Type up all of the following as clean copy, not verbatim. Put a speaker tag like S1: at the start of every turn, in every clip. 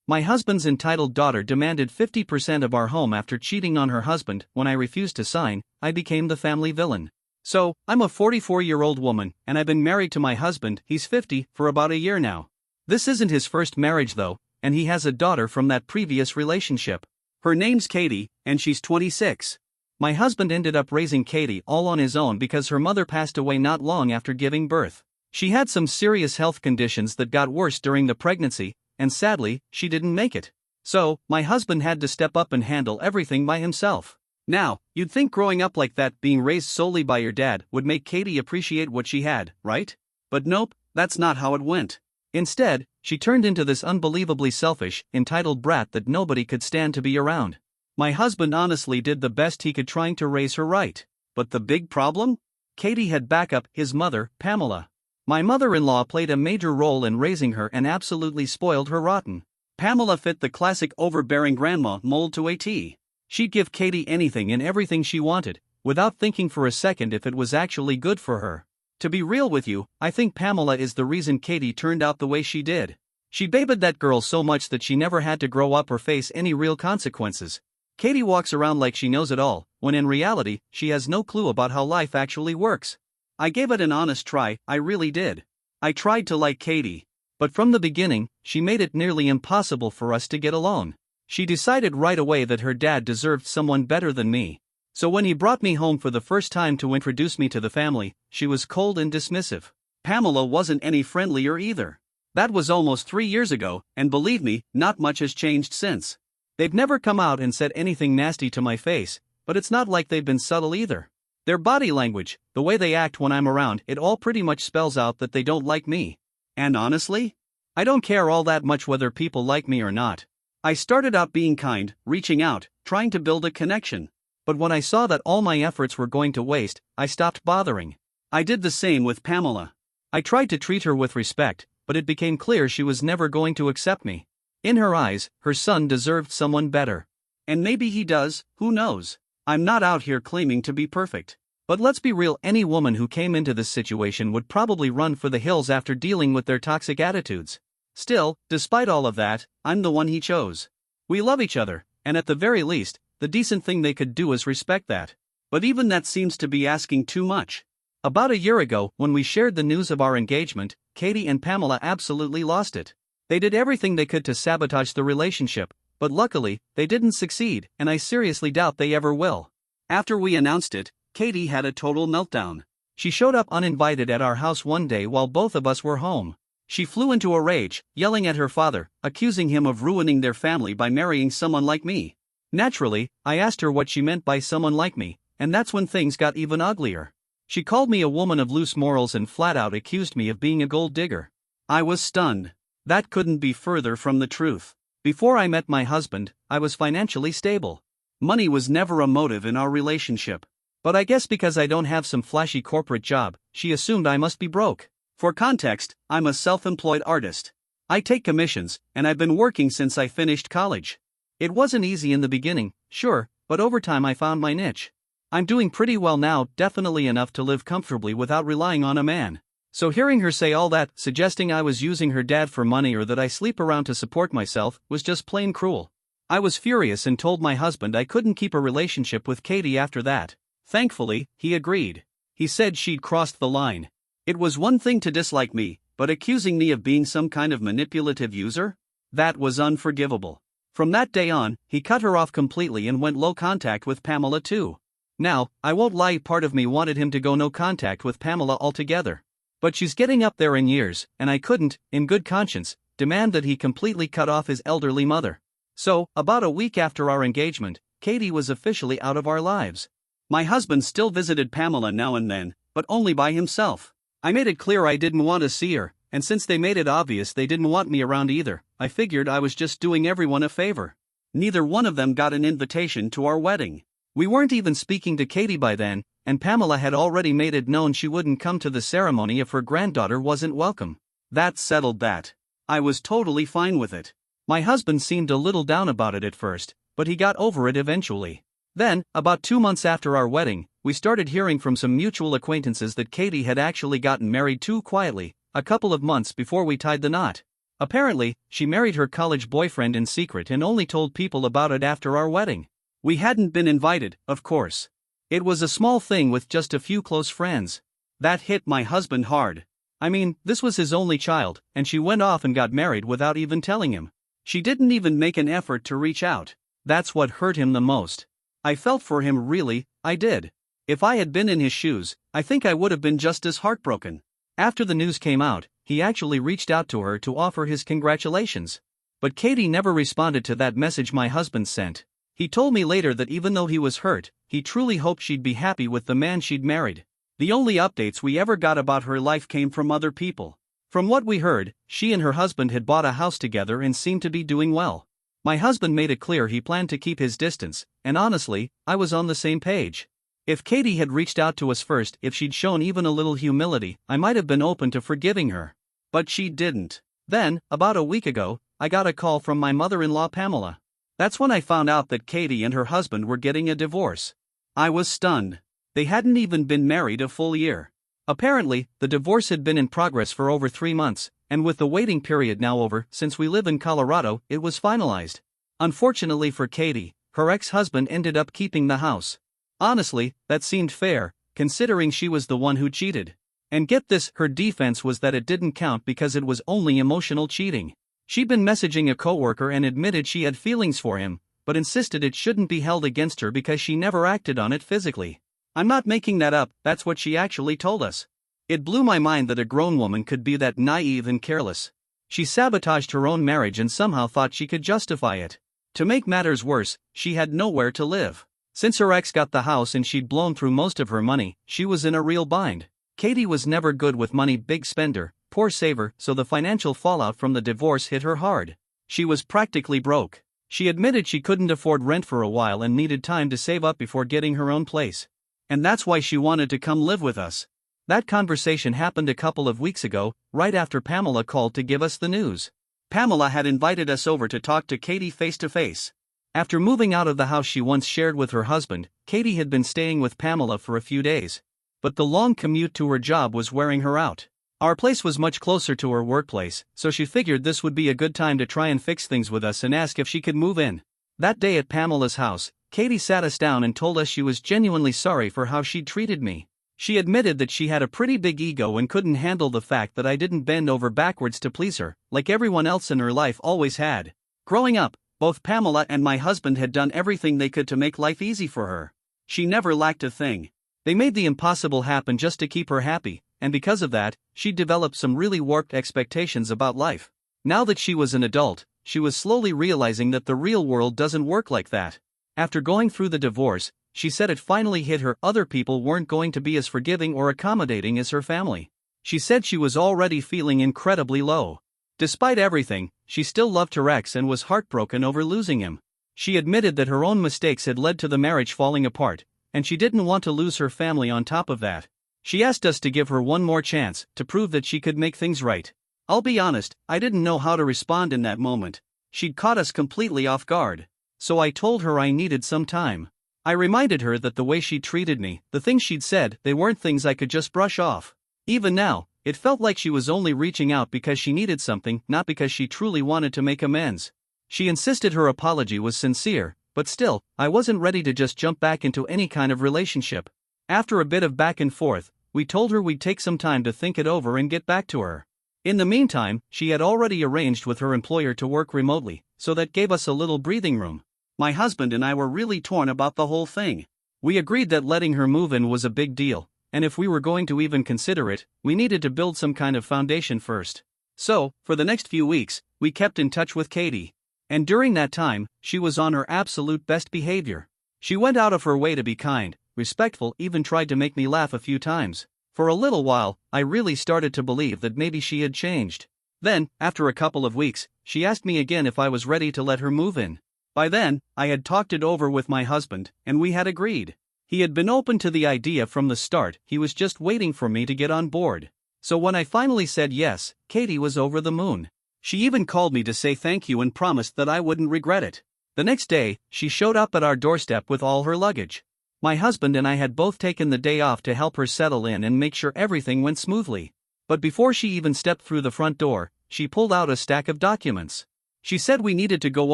S1: My husband's entitled daughter demanded 50% of our home after cheating on her husband. When I refused to sign, I became the family villain. So, I'm a 44-year-old woman, and I've been married to my husband, he's 50, for about a year now. This isn't his first marriage though, and he has a daughter from that previous relationship. Her name's Katie, and she's 26. My husband ended up raising Katie all on his own because her mother passed away not long after giving birth. She had some serious health conditions that got worse during the pregnancy, and sadly, she didn't make it. So, my husband had to step up and handle everything by himself. Now, you'd think growing up like that, being raised solely by your dad, would make Katie appreciate what she had, right? But nope, that's not how it went. Instead, she turned into this unbelievably selfish, entitled brat that nobody could stand to be around. My husband honestly did the best he could trying to raise her right. But the big problem? Katie had backup, his mother, Pamela. My mother-in-law played a major role in raising her and absolutely spoiled her rotten. Pamela fit the classic overbearing grandma mold to a T. She'd give Katie anything and everything she wanted, without thinking for a second if it was actually good for her. To be real with you, I think Pamela is the reason Katie turned out the way she did. She babied that girl so much that she never had to grow up or face any real consequences. Katie walks around like she knows it all, when in reality, she has no clue about how life actually works. I gave it an honest try, I really did. I tried to like Katie. But from the beginning, she made it nearly impossible for us to get along. She decided right away that her dad deserved someone better than me. So when he brought me home for the first time to introduce me to the family, she was cold and dismissive. Pamela wasn't any friendlier either. That was almost 3 years ago, and believe me, not much has changed since. They've never come out and said anything nasty to my face, but it's not like they've been subtle either. Their body language, the way they act when I'm around, it all pretty much spells out that they don't like me. And honestly, I don't care all that much whether people like me or not. I started out being kind, reaching out, trying to build a connection. But when I saw that all my efforts were going to waste, I stopped bothering. I did the same with Pamela. I tried to treat her with respect, but it became clear she was never going to accept me. In her eyes, her son deserved someone better. And maybe he does, who knows? I'm not out here claiming to be perfect. But let's be real, any woman who came into this situation would probably run for the hills after dealing with their toxic attitudes. Still, despite all of that, I'm the one he chose. We love each other, and at the very least, the decent thing they could do is respect that. But even that seems to be asking too much. About a year ago, when we shared the news of our engagement, Katie and Pamela absolutely lost it. They did everything they could to sabotage the relationship, but luckily, they didn't succeed, and I seriously doubt they ever will. After we announced it, Katie had a total meltdown. She showed up uninvited at our house one day while both of us were home. She flew into a rage, yelling at her father, accusing him of ruining their family by marrying someone like me. Naturally, I asked her what she meant by someone like me, and that's when things got even uglier. She called me a woman of loose morals and flat out accused me of being a gold digger. I was stunned. That couldn't be further from the truth. Before I met my husband, I was financially stable. Money was never a motive in our relationship. But I guess because I don't have some flashy corporate job, she assumed I must be broke. For context, I'm a self-employed artist. I take commissions, and I've been working since I finished college. It wasn't easy in the beginning, sure, but over time I found my niche. I'm doing pretty well now, definitely enough to live comfortably without relying on a man. So hearing her say all that, suggesting I was using her dad for money or that I sleep around to support myself, was just plain cruel. I was furious and told my husband I couldn't keep a relationship with Katie after that. Thankfully, he agreed. He said she'd crossed the line. It was one thing to dislike me, but accusing me of being some kind of manipulative user? That was unforgivable. From that day on, he cut her off completely and went low contact with Pamela too. Now, I won't lie, part of me wanted him to go no contact with Pamela altogether. But she's getting up there in years, and I couldn't, in good conscience, demand that he completely cut off his elderly mother. So, about a week after our engagement, Katie was officially out of our lives. My husband still visited Pamela now and then, but only by himself. I made it clear I didn't want to see her, and since they made it obvious they didn't want me around either, I figured I was just doing everyone a favor. Neither one of them got an invitation to our wedding. We weren't even speaking to Katie by then, and Pamela had already made it known she wouldn't come to the ceremony if her granddaughter wasn't welcome. That settled that. I was totally fine with it. My husband seemed a little down about it at first, but he got over it eventually. Then, about 2 months after our wedding, we started hearing from some mutual acquaintances that Katie had actually gotten married too quietly, a couple of months before we tied the knot. Apparently, she married her college boyfriend in secret and only told people about it after our wedding. We hadn't been invited, of course. It was a small thing with just a few close friends. That hit my husband hard. I mean, this was his only child, and she went off and got married without even telling him. She didn't even make an effort to reach out. That's what hurt him the most. I felt for him, really, I did. If I had been in his shoes, I think I would have been just as heartbroken. After the news came out, he actually reached out to her to offer his congratulations. But Katie never responded to that message my husband sent. He told me later that even though he was hurt, he truly hoped she'd be happy with the man she'd married. The only updates we ever got about her life came from other people. From what we heard, she and her husband had bought a house together and seemed to be doing well. My husband made it clear he planned to keep his distance, and honestly, I was on the same page. If Katie had reached out to us first, if she'd shown even a little humility, I might have been open to forgiving her. But she didn't. Then, about a week ago, I got a call from my mother-in-law Pamela. That's when I found out that Katie and her husband were getting a divorce. I was stunned. They hadn't even been married a full year. Apparently, the divorce had been in progress for over 3 months, and with the waiting period now over, since we live in Colorado, it was finalized. Unfortunately for Katie, her ex-husband ended up keeping the house. Honestly, that seemed fair, considering she was the one who cheated. And get this, her defense was that it didn't count because it was only emotional cheating. She'd been messaging a coworker and admitted she had feelings for him, but insisted it shouldn't be held against her because she never acted on it physically. I'm not making that up, that's what she actually told us. It blew my mind that a grown woman could be that naive and careless. She sabotaged her own marriage and somehow thought she could justify it. To make matters worse, she had nowhere to live. Since her ex got the house and she'd blown through most of her money, she was in a real bind. Katie was never good with money, big spender, poor saver, so the financial fallout from the divorce hit her hard. She was practically broke. She admitted she couldn't afford rent for a while and needed time to save up before getting her own place. And that's why she wanted to come live with us. That conversation happened a couple of weeks ago, right after Pamela called to give us the news. Pamela had invited us over to talk to Katie face to face. After moving out of the house she once shared with her husband, Katie had been staying with Pamela for a few days. But the long commute to her job was wearing her out. Our place was much closer to her workplace, so she figured this would be a good time to try and fix things with us and ask if she could move in. That day at Pamela's house, Katie sat us down and told us she was genuinely sorry for how she'd treated me. She admitted that she had a pretty big ego and couldn't handle the fact that I didn't bend over backwards to please her, like everyone else in her life always had. Growing up, both Pamela and my husband had done everything they could to make life easy for her. She never lacked a thing. They made the impossible happen just to keep her happy, and because of that, she developed some really warped expectations about life. Now that she was an adult, she was slowly realizing that the real world doesn't work like that. After going through the divorce, she said it finally hit her other people weren't going to be as forgiving or accommodating as her family. She said she was already feeling incredibly low. Despite everything, she still loved her ex and was heartbroken over losing him. She admitted that her own mistakes had led to the marriage falling apart, and she didn't want to lose her family on top of that. She asked us to give her one more chance, to prove that she could make things right. I'll be honest, I didn't know how to respond in that moment. She'd caught us completely off guard. So I told her I needed some time. I reminded her that the way she treated me, the things she'd said, they weren't things I could just brush off. Even now, it felt like she was only reaching out because she needed something, not because she truly wanted to make amends. She insisted her apology was sincere, but still, I wasn't ready to just jump back into any kind of relationship. After a bit of back and forth, we told her we'd take some time to think it over and get back to her. In the meantime, she had already arranged with her employer to work remotely, so that gave us a little breathing room. My husband and I were really torn about the whole thing. We agreed that letting her move in was a big deal, and if we were going to even consider it, we needed to build some kind of foundation first. So, for the next few weeks, we kept in touch with Katie. And during that time, she was on her absolute best behavior. She went out of her way to be kind, respectful, even tried to make me laugh a few times. For a little while, I really started to believe that maybe she had changed. Then, after a couple of weeks, she asked me again if I was ready to let her move in. By then, I had talked it over with my husband, and we had agreed. He had been open to the idea from the start, he was just waiting for me to get on board. So when I finally said yes, Katie was over the moon. She even called me to say thank you and promised that I wouldn't regret it. The next day, she showed up at our doorstep with all her luggage. My husband and I had both taken the day off to help her settle in and make sure everything went smoothly. But before she even stepped through the front door, she pulled out a stack of documents. She said we needed to go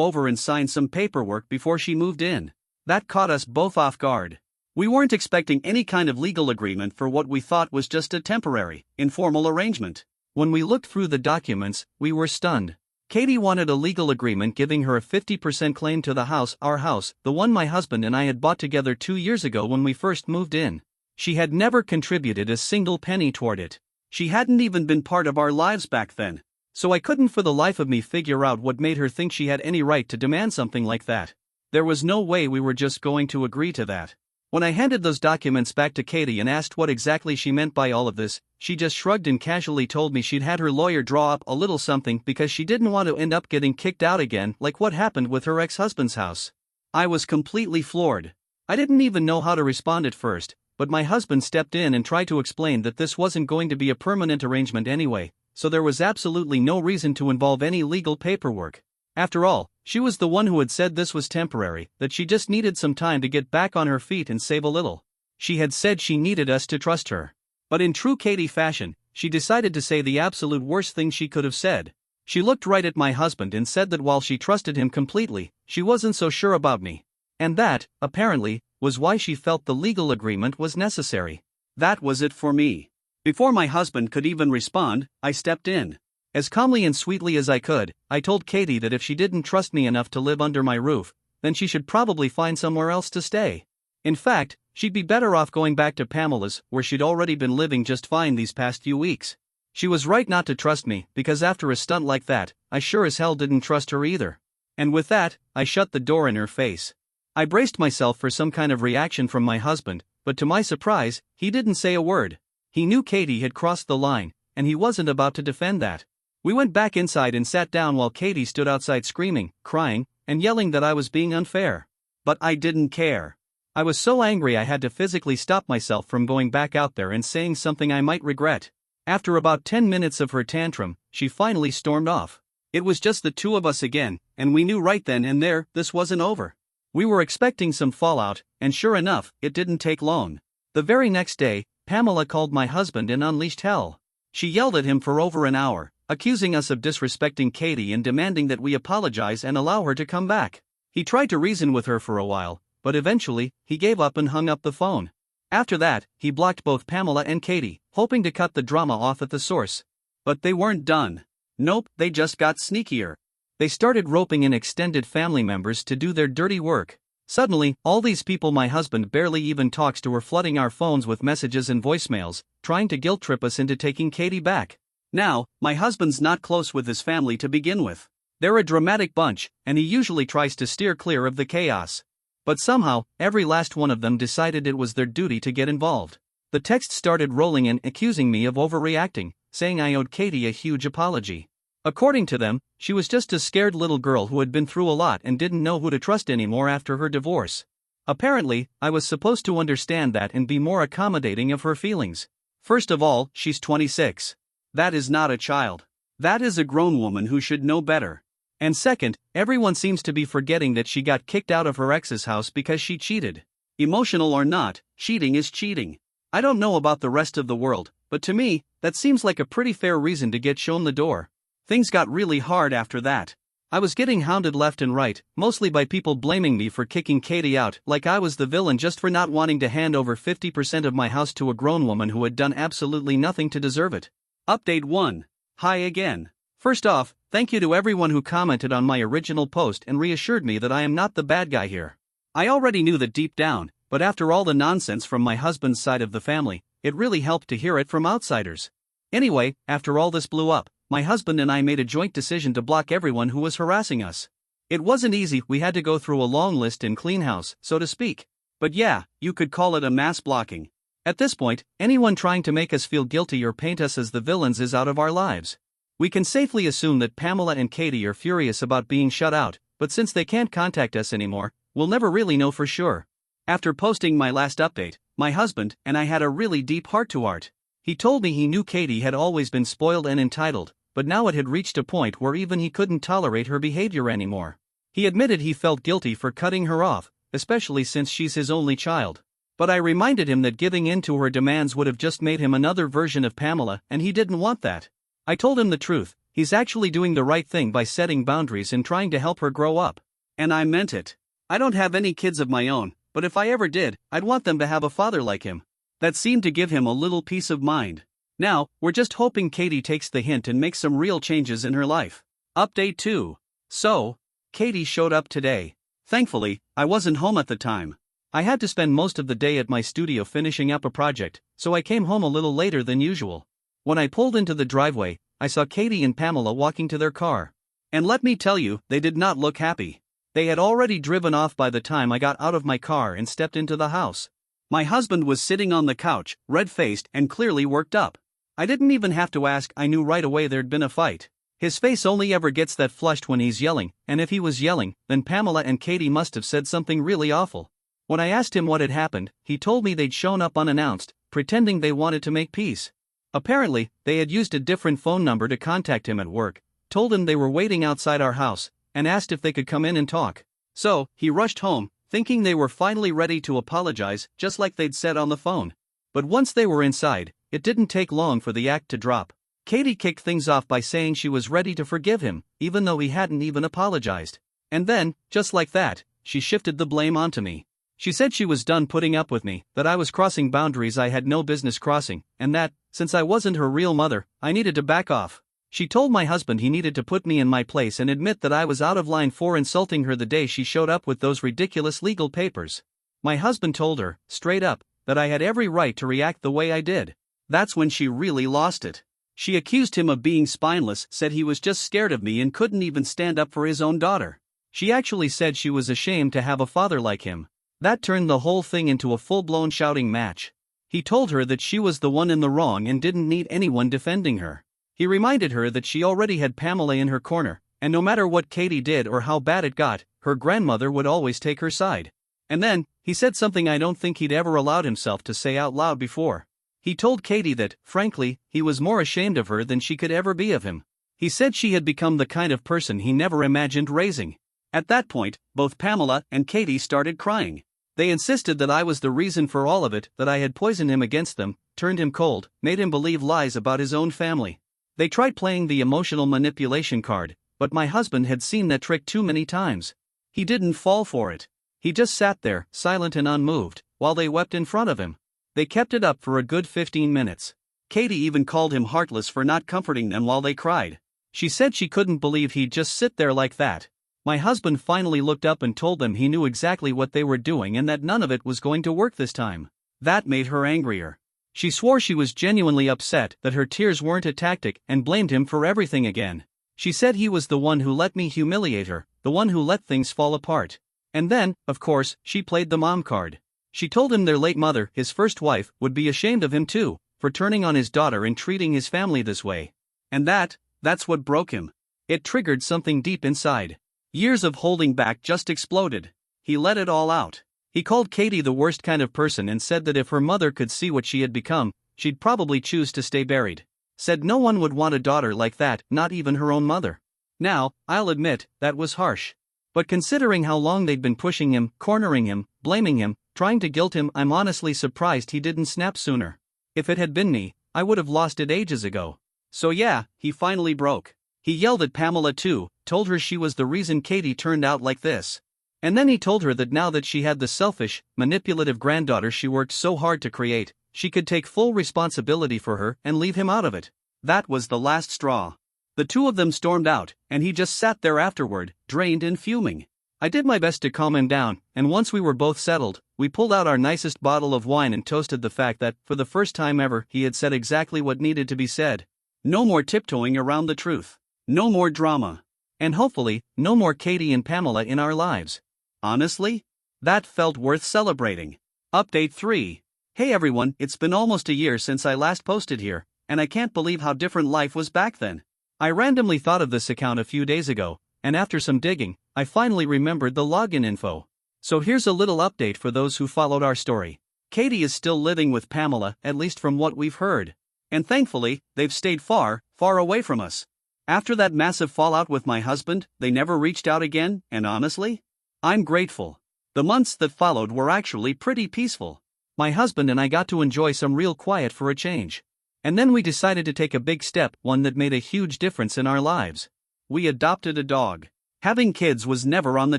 S1: over and sign some paperwork before she moved in. That caught us both off guard. We weren't expecting any kind of legal agreement for what we thought was just a temporary, informal arrangement. When we looked through the documents, we were stunned. Katie wanted a legal agreement giving her a 50% claim to the house, our house, the one my husband and I had bought together 2 years ago when we first moved in. She had never contributed a single penny toward it. She hadn't even been part of our lives back then. So I couldn't for the life of me figure out what made her think she had any right to demand something like that. There was no way we were just going to agree to that. When I handed those documents back to Katie and asked what exactly she meant by all of this, she just shrugged and casually told me she'd had her lawyer draw up a little something because she didn't want to end up getting kicked out again like what happened with her ex-husband's house. I was completely floored. I didn't even know how to respond at first, but my husband stepped in and tried to explain that this wasn't going to be a permanent arrangement anyway, so there was absolutely no reason to involve any legal paperwork. After all, she was the one who had said this was temporary, that she just needed some time to get back on her feet and save a little. She had said she needed us to trust her. But in true Katie fashion, she decided to say the absolute worst thing she could have said. She looked right at my husband and said that while she trusted him completely, she wasn't so sure about me. And that, apparently, was why she felt the legal agreement was necessary. That was it for me. Before my husband could even respond, I stepped in. As calmly and sweetly as I could, I told Katie that if she didn't trust me enough to live under my roof, then she should probably find somewhere else to stay. In fact, she'd be better off going back to Pamela's, where she'd already been living just fine these past few weeks. She was right not to trust me, because after a stunt like that, I sure as hell didn't trust her either. And with that, I shut the door in her face. I braced myself for some kind of reaction from my husband, but to my surprise, he didn't say a word. He knew Katie had crossed the line, and he wasn't about to defend that. We went back inside and sat down while Katie stood outside screaming, crying, and yelling that I was being unfair. But I didn't care. I was so angry I had to physically stop myself from going back out there and saying something I might regret. After about 10 minutes of her tantrum, she finally stormed off. It was just the two of us again, and we knew right then and there this wasn't over. We were expecting some fallout, and sure enough, it didn't take long. The very next day, Pamela called my husband and unleashed hell. She yelled at him for over an hour, accusing us of disrespecting Katie and demanding that we apologize and allow her to come back. He tried to reason with her for a while, but eventually, he gave up and hung up the phone. After that, he blocked both Pamela and Katie, hoping to cut the drama off at the source. But they weren't done. Nope, they just got sneakier. They started roping in extended family members to do their dirty work. Suddenly, all these people my husband barely even talks to were flooding our phones with messages and voicemails, trying to guilt trip us into taking Katie back. Now, my husband's not close with his family to begin with. They're a dramatic bunch, and he usually tries to steer clear of the chaos. But somehow, every last one of them decided it was their duty to get involved. The texts started rolling in accusing me of overreacting, saying I owed Katie a huge apology. According to them, she was just a scared little girl who had been through a lot and didn't know who to trust anymore after her divorce. Apparently, I was supposed to understand that and be more accommodating of her feelings. First of all, she's 26. That is not a child. That is a grown woman who should know better. And second, everyone seems to be forgetting that she got kicked out of her ex's house because she cheated. Emotional or not, cheating is cheating. I don't know about the rest of the world, but to me, that seems like a pretty fair reason to get shown the door. Things got really hard after that. I was getting hounded left and right, mostly by people blaming me for kicking Katie out, like I was the villain just for not wanting to hand over 50% of my house to a grown woman who had done absolutely nothing to deserve it. Update 1. Hi again. First off, thank you to everyone who commented on my original post and reassured me that I am not the bad guy here. I already knew that deep down, but after all the nonsense from my husband's side of the family, it really helped to hear it from outsiders. Anyway, after all this blew up, my husband and I made a joint decision to block everyone who was harassing us. It wasn't easy, we had to go through a long list and clean house, so to speak. But yeah, you could call it a mass blocking. At this point, anyone trying to make us feel guilty or paint us as the villains is out of our lives. We can safely assume that Pamela and Katie are furious about being shut out, but since they can't contact us anymore, we'll never really know for sure. After posting my last update, my husband and I had a really deep heart-to-heart. He told me he knew Katie had always been spoiled and entitled, but now it had reached a point where even he couldn't tolerate her behavior anymore. He admitted he felt guilty for cutting her off, especially since she's his only child. But I reminded him that giving in to her demands would have just made him another version of Pamela, and he didn't want that. I told him the truth. He's actually doing the right thing by setting boundaries and trying to help her grow up. And I meant it. I don't have any kids of my own, but if I ever did, I'd want them to have a father like him. That seemed to give him a little peace of mind. Now, we're just hoping Katie takes the hint and makes some real changes in her life. Update 2. So, Katie showed up today. Thankfully, I wasn't home at the time. I had to spend most of the day at my studio finishing up a project, so I came home a little later than usual. When I pulled into the driveway, I saw Katie and Pamela walking to their car. And let me tell you, they did not look happy. They had already driven off by the time I got out of my car and stepped into the house. My husband was sitting on the couch, red-faced and clearly worked up. I didn't even have to ask, I knew right away there'd been a fight. His face only ever gets that flushed when he's yelling, and if he was yelling, then Pamela and Katie must have said something really awful. When I asked him what had happened, he told me they'd shown up unannounced, pretending they wanted to make peace. Apparently, they had used a different phone number to contact him at work, told him they were waiting outside our house, and asked if they could come in and talk. So, he rushed home, thinking they were finally ready to apologize, just like they'd said on the phone. But once they were inside, it didn't take long for the act to drop. Katie kicked things off by saying she was ready to forgive him, even though he hadn't even apologized. And then, just like that, she shifted the blame onto me. She said she was done putting up with me, that I was crossing boundaries I had no business crossing, and that, since I wasn't her real mother, I needed to back off. She told my husband he needed to put me in my place and admit that I was out of line for insulting her the day she showed up with those ridiculous legal papers. My husband told her, straight up, that I had every right to react the way I did. That's when she really lost it. She accused him of being spineless, said he was just scared of me and couldn't even stand up for his own daughter. She actually said she was ashamed to have a father like him. That turned the whole thing into a full-blown shouting match. He told her that she was the one in the wrong and didn't need anyone defending her. He reminded her that she already had Pamela in her corner, and no matter what Katie did or how bad it got, her grandmother would always take her side. And then, he said something I don't think he'd ever allowed himself to say out loud before. He told Katie that, frankly, he was more ashamed of her than she could ever be of him. He said she had become the kind of person he never imagined raising. At that point, both Pamela and Katie started crying. They insisted that I was the reason for all of it, that I had poisoned him against them, turned him cold, made him believe lies about his own family. They tried playing the emotional manipulation card, but my husband had seen that trick too many times. He didn't fall for it. He just sat there, silent and unmoved, while they wept in front of him. They kept it up for a good 15 minutes. Katie even called him heartless for not comforting them while they cried. She said she couldn't believe he'd just sit there like that. My husband finally looked up and told them he knew exactly what they were doing and that none of it was going to work this time. That made her angrier. She swore she was genuinely upset that her tears weren't a tactic and blamed him for everything again. She said he was the one who let me humiliate her, the one who let things fall apart. And then, of course, she played the mom card. She told him their late mother, his first wife, would be ashamed of him too, for turning on his daughter and treating his family this way. And that's what broke him. It triggered something deep inside. Years of holding back just exploded. He let it all out. He called Katie the worst kind of person and said that if her mother could see what she had become, she'd probably choose to stay buried. Said no one would want a daughter like that, not even her own mother. Now, I'll admit, that was harsh. But considering how long they'd been pushing him, cornering him, blaming him, trying to guilt him, I'm honestly surprised he didn't snap sooner. If it had been me, I would have lost it ages ago. So yeah, he finally broke. He yelled at Pamela too, told her she was the reason Katie turned out like this. And then he told her that now that she had the selfish, manipulative granddaughter she worked so hard to create, she could take full responsibility for her and leave him out of it. That was the last straw. The two of them stormed out, and he just sat there afterward, drained and fuming. I did my best to calm him down, and once we were both settled, we pulled out our nicest bottle of wine and toasted the fact that, for the first time ever, he had said exactly what needed to be said. No more tiptoeing around the truth. No more drama. And hopefully, no more Katie and Pamela in our lives. Honestly? That felt worth celebrating. Update 3. Hey everyone, it's been almost a year since I last posted here, and I can't believe how different life was back then. I randomly thought of this account a few days ago, and after some digging, I finally remembered the login info. So here's a little update for those who followed our story. Katie is still living with Pamela, at least from what we've heard. And thankfully, they've stayed far, far away from us. After that massive fallout with my husband, they never reached out again, and honestly, I'm grateful. The months that followed were actually pretty peaceful. My husband and I got to enjoy some real quiet for a change. And then we decided to take a big step, one that made a huge difference in our lives. We adopted a dog. Having kids was never on the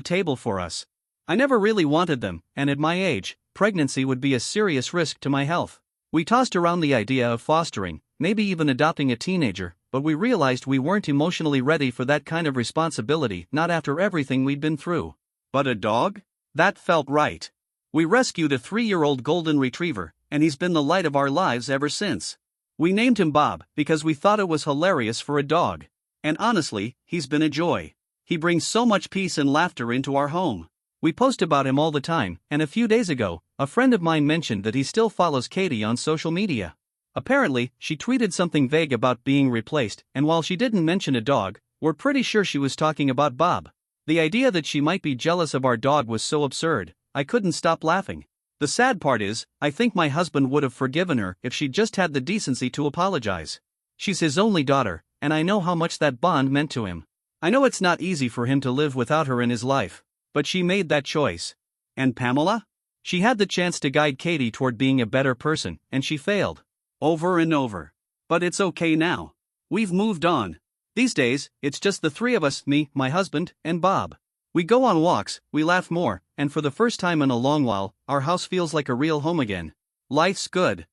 S1: table for us. I never really wanted them, and at my age, pregnancy would be a serious risk to my health. We tossed around the idea of fostering, maybe even adopting a teenager, but we realized we weren't emotionally ready for that kind of responsibility, not after everything we'd been through. But a dog? That felt right. We rescued a 3-year-old golden retriever, and he's been the light of our lives ever since. We named him Bob because we thought it was hilarious for a dog. And honestly, he's been a joy. He brings so much peace and laughter into our home. We post about him all the time, and a few days ago, a friend of mine mentioned that he still follows Katie on social media. Apparently, she tweeted something vague about being replaced, and while she didn't mention a dog, we're pretty sure she was talking about Bob. The idea that she might be jealous of our dog was so absurd, I couldn't stop laughing. The sad part is, I think my husband would have forgiven her if she just had the decency to apologize. She's his only daughter, and I know how much that bond meant to him. I know it's not easy for him to live without her in his life, but she made that choice. And Pamela? She had the chance to guide Katie toward being a better person, and she failed. Over and over. But it's okay now. We've moved on. These days, it's just the three of us, me, my husband, and Bob. We go on walks, we laugh more, and for the first time in a long while, our house feels like a real home again. Life's good.